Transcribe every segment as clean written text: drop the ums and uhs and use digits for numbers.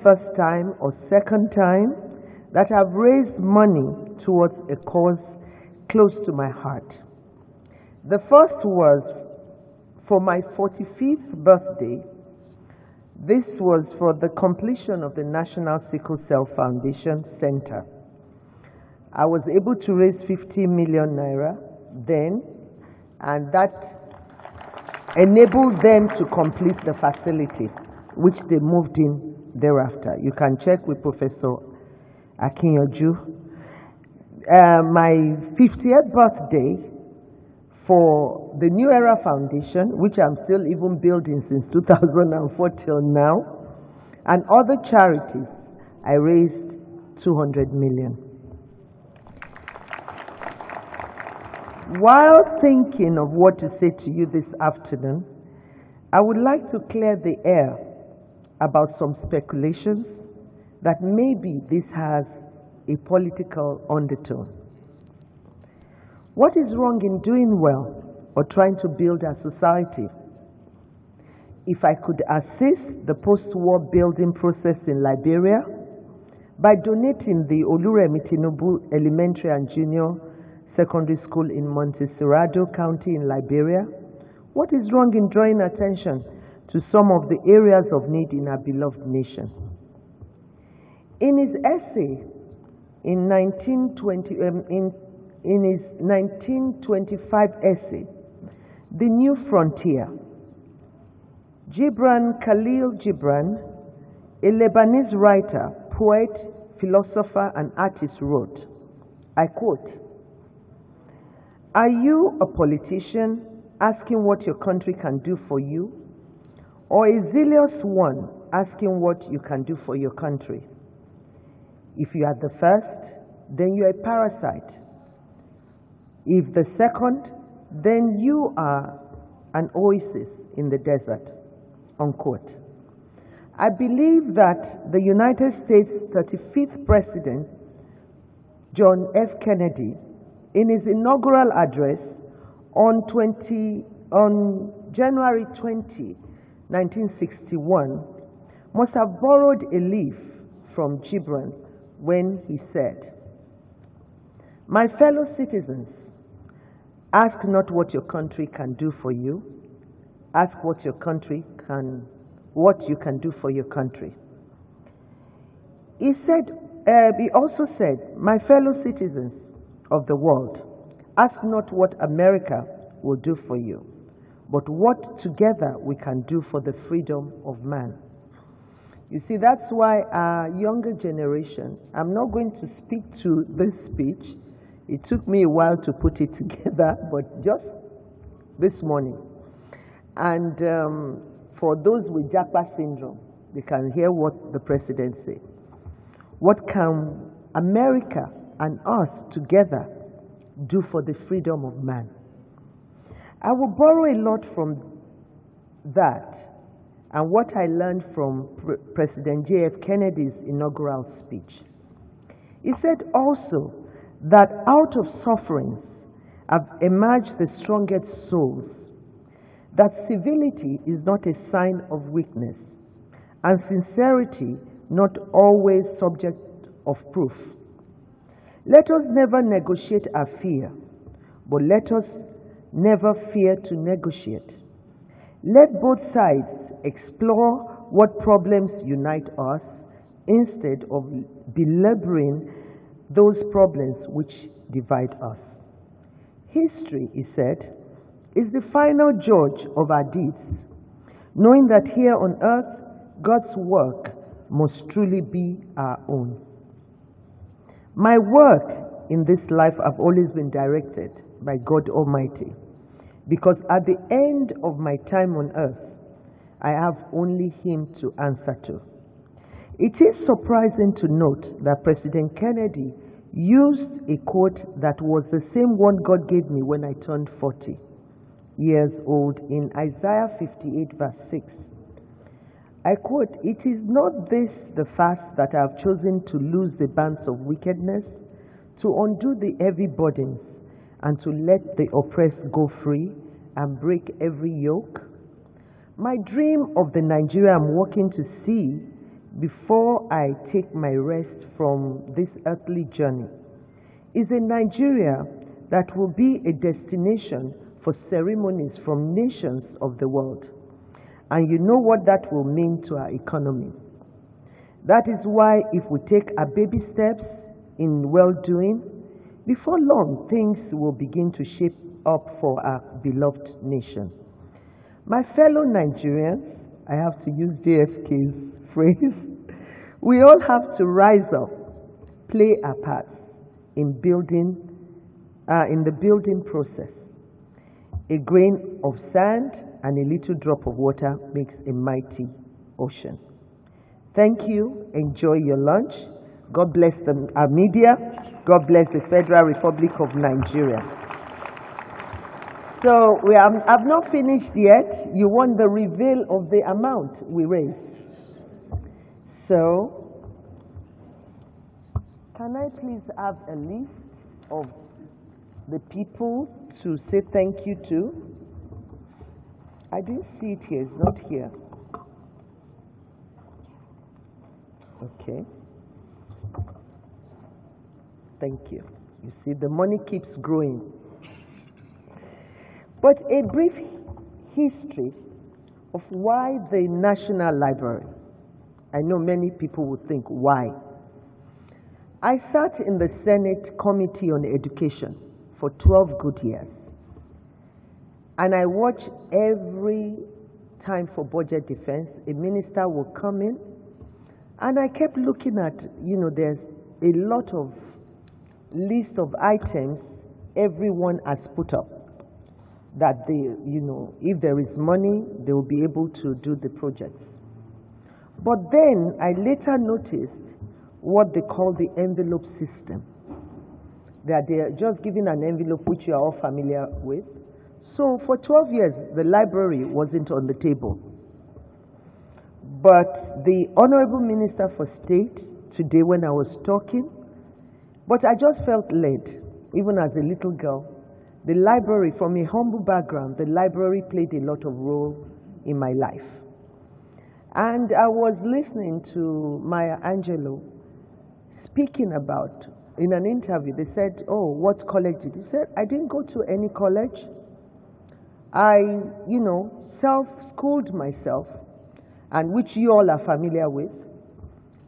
first time or second time that I've raised money towards a cause close to my heart. The first was for my 45th birthday. This was for the completion of the National Sickle Cell Foundation Center. I was able to raise 50 million naira then, and that enabled them to complete the facility, which they moved in thereafter. You can check with Professor Akinyoju. My 50th birthday for the New Era Foundation, which I'm still even building since 2004 till now, and other charities, I raised 200 million. While thinking of what to say to you this afternoon, I would like to clear the air about some speculations that maybe this has a political undertone. What is wrong in doing well or trying to build a society? If I could assist the post-war building process in Liberia by donating the Oluremi Tinubu Elementary and Junior Secondary School in Montserrado County in Liberia, what is wrong in drawing attention to some of the areas of need in our beloved nation? In his essay in his 1925 essay, The New Frontier, Gibran Khalil Gibran, a Lebanese writer, poet, philosopher, and artist wrote, I quote, "Are you a politician asking what your country can do for you, or a zealous one asking what you can do for your country? If you are the first, then you are a parasite. If the second, then you are an oasis in the desert," unquote. I believe that the United States 35th President, John F. Kennedy, in his inaugural address on January 20, 1961, must have borrowed a leaf from Gibran when he said, "My fellow citizens, ask not what your country can do for you, ask what you can do for your country." He also said, "My fellow citizens of the world, ask not what America will do for you, but what together we can do for the freedom of man." You see, that's why our younger generation, I'm not going to speak to this speech. It took me a while to put it together, but just this morning. And for those with Japa syndrome, they can hear what the president said. What can America and us together do for the freedom of man? I will borrow a lot from that and what I learned from President J.F. Kennedy's inaugural speech. He said also that out of sufferings have emerged the strongest souls, that civility is not a sign of weakness, and sincerity not always subject of proof. Let us never negotiate our fear, but let us never fear to negotiate. Let both sides explore what problems unite us instead of belaboring those problems which divide us. History, he said, is the final judge of our deeds, knowing that here on earth, God's work must truly be our own. My work in this life have always been directed by God Almighty, because at the end of my time on earth, I have only Him to answer to. It is surprising to note that President Kennedy used a quote that was the same one God gave me when I turned 40 years old in Isaiah 58 verse 6. I quote, "It is not this the fast that I have chosen to loose the bands of wickedness, to undo the heavy burdens, and to let the oppressed go free and break every yoke? My dream of the Nigeria I'm working to see before I take my rest from this earthly journey is a Nigeria that will be a destination for ceremonies from nations of the world. And you know what that will mean to our economy. That is why if we take our baby steps in well-doing, before long things will begin to shape up for our beloved nation. My fellow Nigerians, I have to use JFK's phrase, we all have to rise up, play our parts in the building process. A grain of sand and a little drop of water makes a mighty ocean. Thank you. Enjoy your lunch. God bless our media. God bless the Federal Republic of Nigeria. So I've not finished yet. You want the reveal of the amount we raised. So, can I please have a list of the people to say thank you to? I didn't see it here. It's not here. Okay. Thank you. You see, the money keeps growing. But a brief history of why the National Library. I know many people would think, why? I sat in the Senate Committee on Education for 12 good years. And I watched every time for budget defense, a minister will come in. And I kept looking at, there's a lot of list of items everyone has put up. That they, if there is money, they will be able to do the projects. But then I later noticed what they call the envelope system. That they are just giving an envelope which you are all familiar with. So for 12 years, the library wasn't on the table. But the Honorable Minister for State, today when I was talking, but I just felt led, even as a little girl. The library, from a humble background, the library played a lot of role in my life. And I was listening to Maya Angelou speaking about, in an interview, they said, oh, what college did you? He said, I didn't go to any college. I, self-schooled myself, and which you all are familiar with.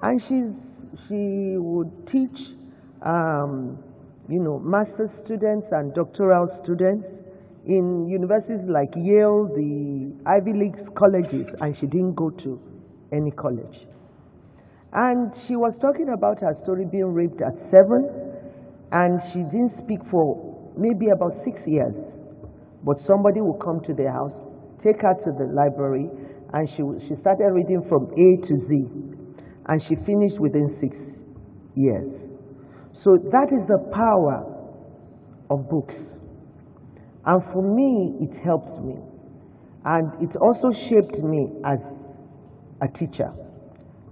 And she would teach, master's students and doctoral students in universities like Yale, the Ivy League colleges, and she didn't go to any college. And she was talking about her story being raped at 7, and she didn't speak for maybe about 6 years. But somebody would come to their house, take her to the library, and she started reading from A to Z, and she finished within 6 years. So that is the power of books. And for me, it helped me. And it also shaped me as a teacher.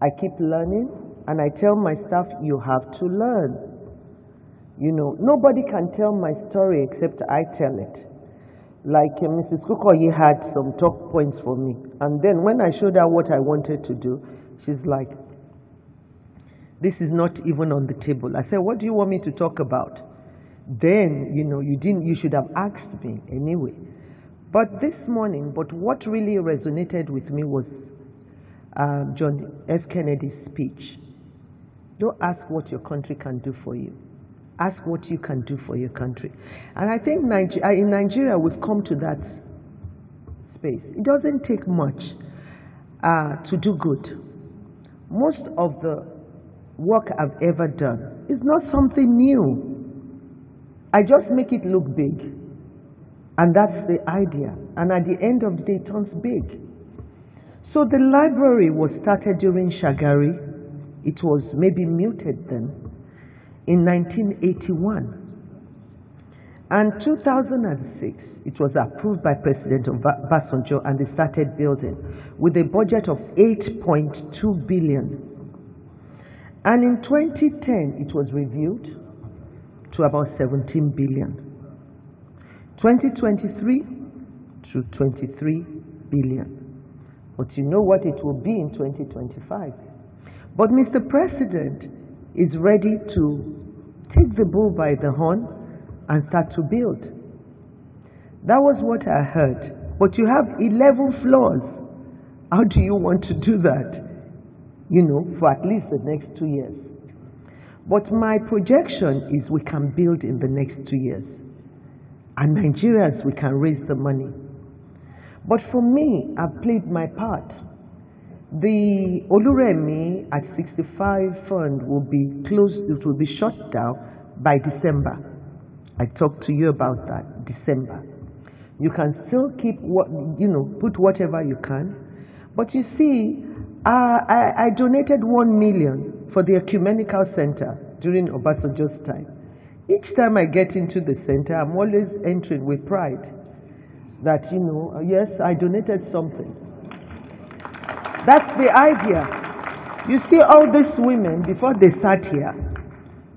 I keep learning, and I tell my staff, you have to learn. Nobody can tell my story except I tell it. Like Mrs. Kukoye had some talk points for me. And then when I showed her what I wanted to do, she's like, this is not even on the table. I said, what do you want me to talk about? Then, you should have asked me anyway. But this morning, what really resonated with me was John F. Kennedy's speech. Don't ask what your country can do for you. Ask what you can do for your country. And I think in Nigeria, we've come to that space. It doesn't take much to do good. Most of the work I've ever done is not something new. I just make it look big. And that's the idea. And at the end of the day, it turns big. So the library was started during Shagari. It was maybe muted then. In 1981. And 2006, it was approved by President Obasanjo, and they started building with a budget of 8.2 billion. And in 2010, it was reviewed to about 17 billion. 2023 to 23 billion. But you know what it will be in 2025? But Mr. President is ready to take the bull by the horn and start to build. That was what I heard. But you have 11 floors. How do you want to do that? You know, for at least the next 2 years. But my projection is we can build in the next 2 years. And Nigerians, we can raise the money. But for me, I've played my part. The Oluremi at 65 fund will be closed, it will be shut down by December. I talked to you about that, December. You can still keep what, put whatever you can. But you see, I donated 1 million for the Ecumenical Center during Obasanjo's time. Each time I get into the center, I'm always entering with pride that, yes, I donated something. That's the idea. You see, all these women, before they sat here,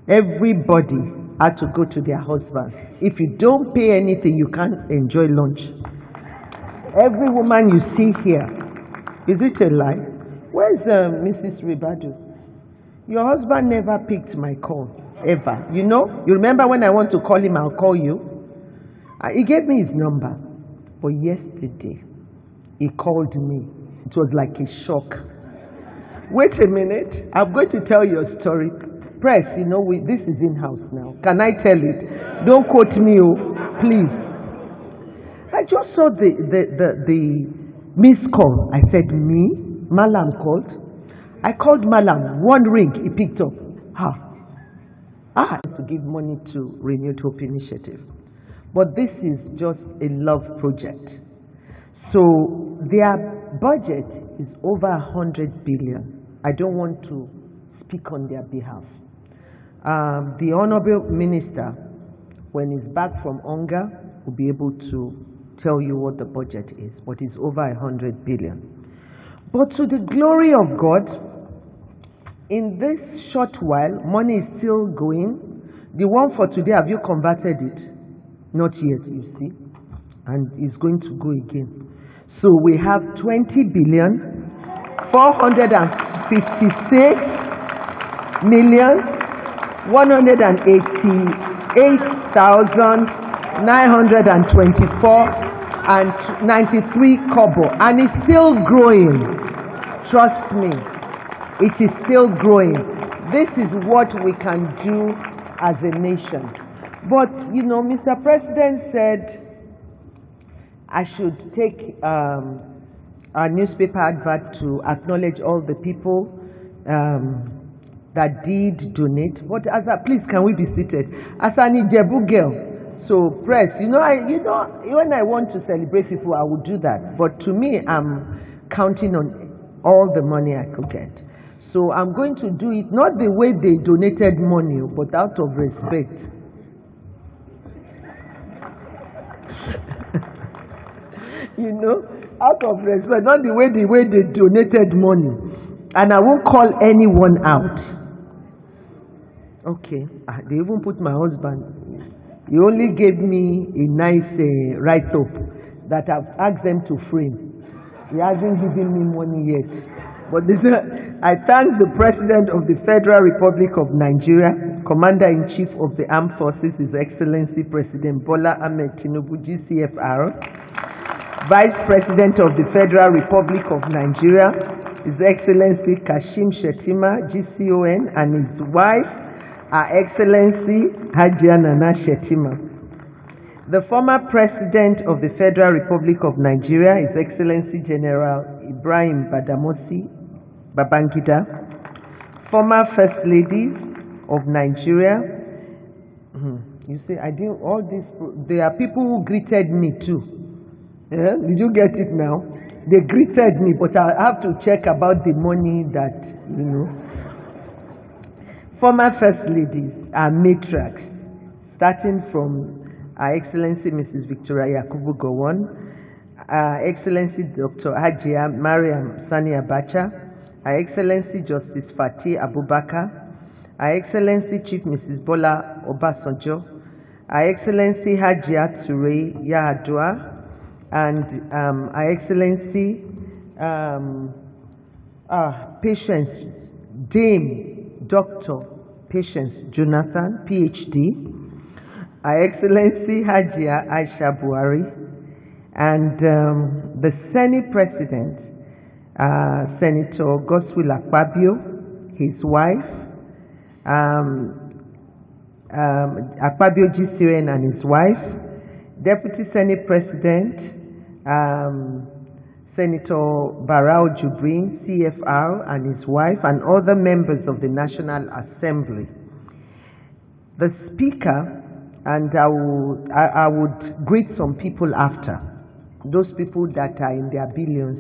everybody had to go to their husbands. If you don't pay anything, you can't enjoy lunch. Every woman you see here, is it a lie? Where's Mrs. Ribadu? Your husband never picked my call, ever. You remember when I want to call him, I'll call you. He gave me his number. But yesterday, he called me. It was like a shock. Wait a minute, I'm going to tell you a story. Press, this is in-house now. Can I tell it? Don't quote me, please. I just saw the missed call. I said, me? Malam called. I called Malam. One ring, he picked up. To give money to Renewed Hope Initiative. But this is just a love project. So their budget is over 100 billion. I don't want to speak on their behalf. The Honorable Minister, when he's back from Onga, will be able to tell you what the budget is, but it's over 100 billion. But to the glory of God, in this short while, money is still going. The one for today, have you converted it? Not yet, you see. And it's going to go again. So we have 20 billion, 456 million, 188,924 and 93 kobo. And it's still growing. Trust me. It is still growing. This is what we can do as a nation. But, Mr. President said I should take a newspaper advert to acknowledge all the people that did donate. But please, can we be seated? As an Ijebu girl, so press, when I want to celebrate people, I will do that. But to me, I'm counting on all the money I could get. So I'm going to do it not the way they donated money, but out of respect. Out of respect, not the way they donated money. And I won't call anyone out. Okay, they even put my husband. He only gave me a nice write-up that I've asked them to frame. He hasn't given me money yet. But I thank the President of the Federal Republic of Nigeria, Commander-in-Chief of the Armed Forces, His Excellency President Bola Ahmed Tinubu, GCFR, Vice President of the Federal Republic of Nigeria, His Excellency Kashim Shettima, GCON, and his wife, Her Excellency Hajia Nana Shettima. The former President of the Federal Republic of Nigeria, His Excellency General Ibrahim Badamasi Babangida, former First Ladies of Nigeria. You see, I did all this. There are people who greeted me too. Yeah? Did you get it now? They greeted me, but I have to check about the money that, Former First Ladies are matriarchs, starting from Her Excellency Mrs. Victoria Yakubu Gowon, Her Excellency Dr. Hajia Mariam Sani Abacha, Her Excellency Justice Fatih Abubakar, Her Excellency Chief Mrs. Bola Obasanjo, Her Excellency Hajia Ture Yahadua, and Her Excellency Patience Dame Dr. Patience Jonathan, PhD, Her Excellency Hajia Aisha Buhari, and the Senate President, Senator Godswill Akpabio, his wife, Akpabio GCON and his wife, Deputy Senate President, Senator Barao Jubrin, CFR, and his wife, and other members of the National Assembly. The Speaker, and I would greet some people after, those people that are in their billions.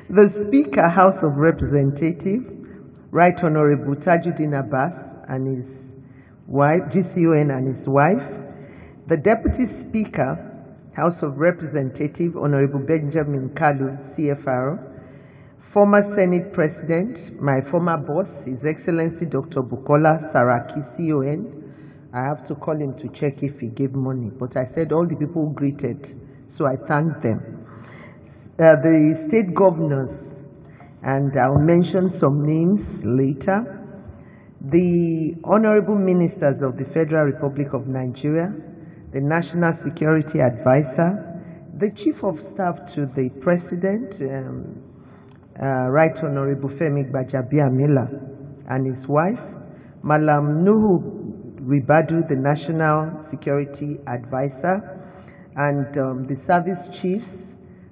The Speaker, House of Representatives, Right Honorable Tajuddin Abbas and his wife, GCON and his wife. The Deputy Speaker, House of Representatives, Honorable Benjamin Kalu, CFR. Former Senate President, my former boss, His Excellency Dr. Bukola Saraki, CON. I have to call him to check if he gave money, but I said all the people who greeted, so I thanked them. The state governors, and I'll mention some names later. The Honorable Ministers of the Federal Republic of Nigeria, the National Security Advisor, the Chief of Staff to the President, Right Honorable Femi Gbajabiamila and his wife, Malam Nuhu Ribadu, the National Security Advisor, and the service chiefs,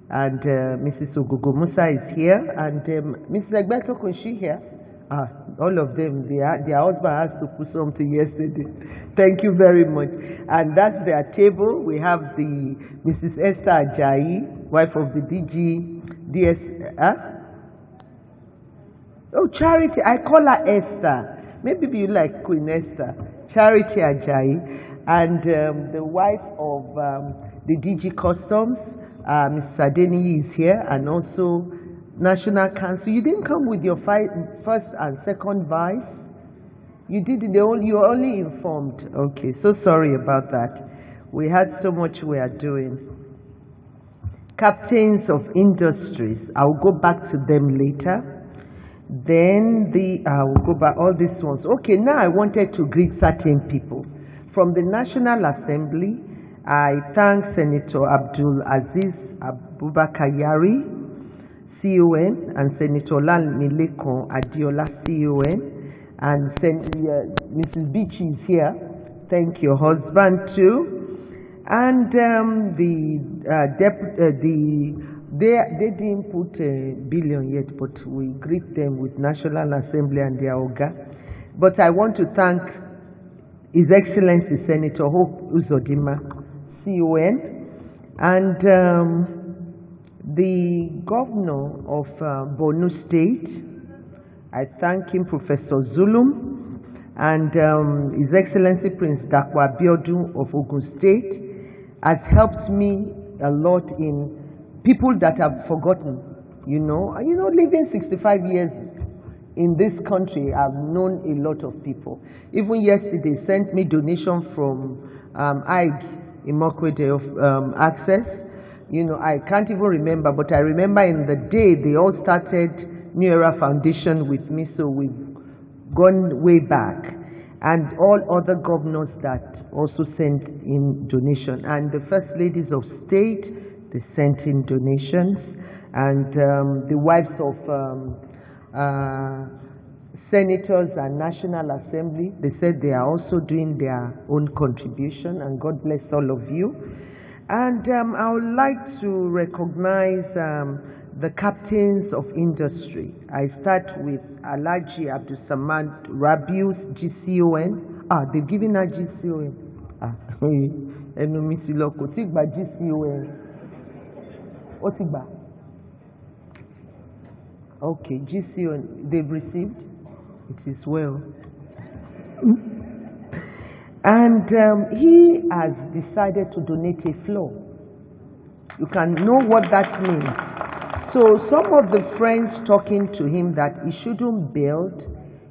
and Mrs. Ogogo Musa is here, and Mrs. Egbeto, is she here? All of them, their husband has to put something yesterday. Thank you very much. And that's their table. We have the Mrs. Esther Ajayi, wife of the DS. Oh, Charity, I call her Esther. Maybe you like Queen Esther. Charity Ajayi, and the wife of the DG Customs, Ms. Sadeni is here, and also National Council. You didn't come with your first and second vice. You did. You were only informed. Okay, so sorry about that. We had so much we are doing. Captains of industries. I'll go back to them later. Then I'll go back all these ones. Okay, now I wanted to greet certain people. From the National Assembly, I thank Senator Abdul Aziz Abubakar Yari, CON, and Senator Lal Mileko Adiola, CON, and Mrs. Beachy is here. Thank your husband too. And they didn't put a billion yet, but we greet them with National Assembly and their Oga. But I want to thank His Excellency Senator Hope Uzodinma, CON, and the Governor of Borno State. I thank him, Professor Zulum, and His Excellency Prince Dakwa Abiodun of Ogun State has helped me a lot in people that have forgotten. Living 65 years in this country, I've known a lot of people. Even yesterday, sent me donation from IG Imokwede of Access. I can't even remember, but I remember in the day they all started New Era Foundation with me, so we've gone way back. And all other governors that also sent in donation, and the First Ladies of State, they sent in donations, and the wives of senators and National Assembly, they said they are also doing their own contribution, and God bless all of you. And I would like to recognize the captains of industry. I start with Alhaji Abdul Samad Rabius, GCON. They've given her GCON. GCON. Okay, GCON, they've received. It is well. And he has decided to donate a floor. You can know what that means. So some of the friends talking to him that he shouldn't build,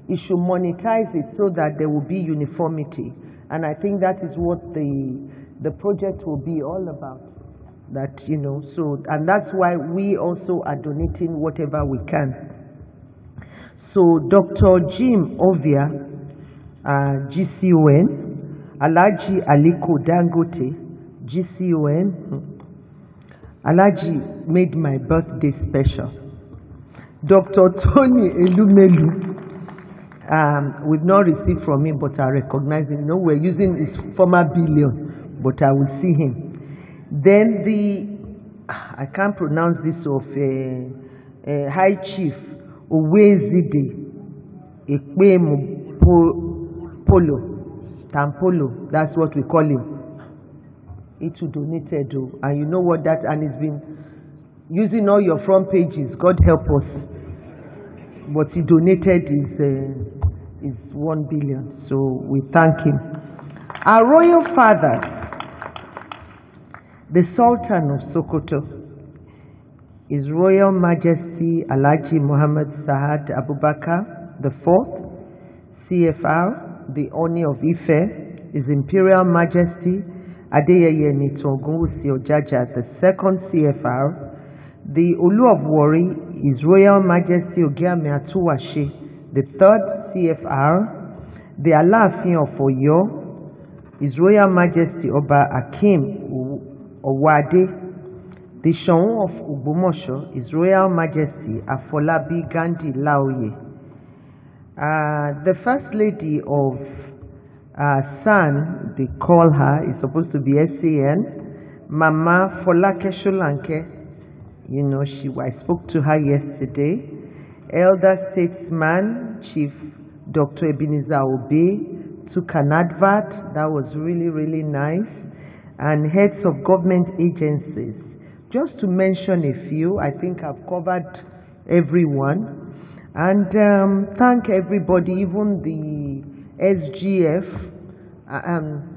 he should monetize it so that there will be uniformity. And I think that is what the project will be all about. And that's why we also are donating whatever we can. So Dr. Jim Ovia, GCON, Alhaji Aliko Dangote, GCON, Alhaji made my birthday special. Dr. Tony Elumelu, we've not received from him, but I recognize him. No, we're using his former billion, but I will see him. Then I can't pronounce this of High Chief Owezide Ekpemu Tampolo, that's what we call him. He too donated, and you know what that, and he's been using all your front pages, God help us. But he donated his 1 billion, so we thank him. Our royal fathers, the Sultan of Sokoto, His Royal Majesty Alhaji Muhammad Sa'ad Abubakar IV, CFR, the Oni of Ife, His Imperial Majesty Adeyeye Nitogunwusi Ojaja, the second CFR, the Olu of Warri, His Royal Majesty Ogiame Atuwashe, the third CFR, the Alaafin of Oyo, His Royal Majesty Oba Akim Owade, the Shoun of Ogbomoso, His Royal Majesty Afolabi Gandhi Laoye, the First Lady of SAN, they call her, is supposed to be SAN, Mama Folake Sholanke. You know, I spoke to her yesterday. Elder statesman, Chief Dr. Ebenezer Obey, took an advert. That was really, really nice. And heads of government agencies. Just to mention a few, I think I've covered everyone. And thank everybody, even the SGF.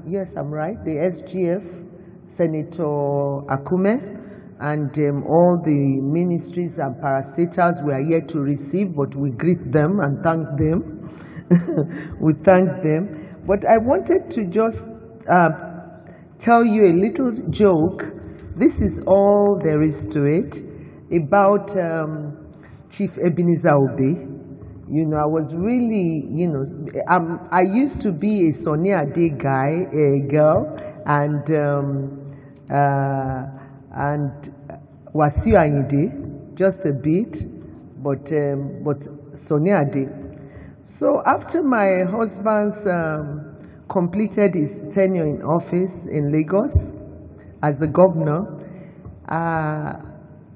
Yes, I'm right. The SGF, Senator Akume, and all the ministries and parastatals we are yet to receive, but we greet them and thank them. We thank them. But I wanted to just tell you a little joke. This is all there is to it about Chief Ebenezer Obey. You know, I was really, you know, I used to be a Sunny Ade guy, a girl, and Wasiu Ayinde, just a bit, but Sunny Ade. So after my husband's completed his tenure in office in Lagos as the governor,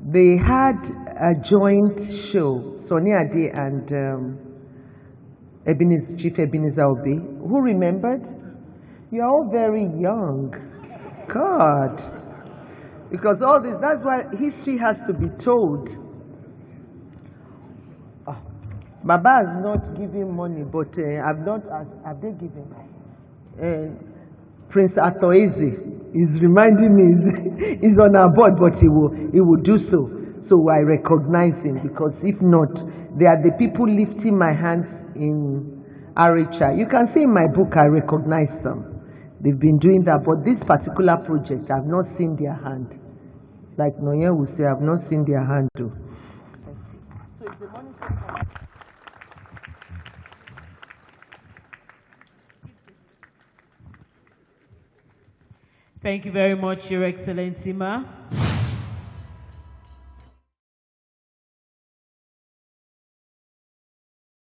they had a joint show, Sunny Ade and Chief Ebenezer Obey. Who remembered? You're all very young. God. Because all this, that's why history has to be told. Oh, Baba has not given money, but have they given? Prince Atoeze is reminding me, he's on our board, but he will do so. So I recognize him, because if not, they are the people lifting my hands in Aricha. You can see in my book, I recognize them. They've been doing that, but this particular project, I've not seen their hand. Like Noye will say, I've not seen their hand too. So is the money still coming? Thank you very much, Your Excellency, Ma.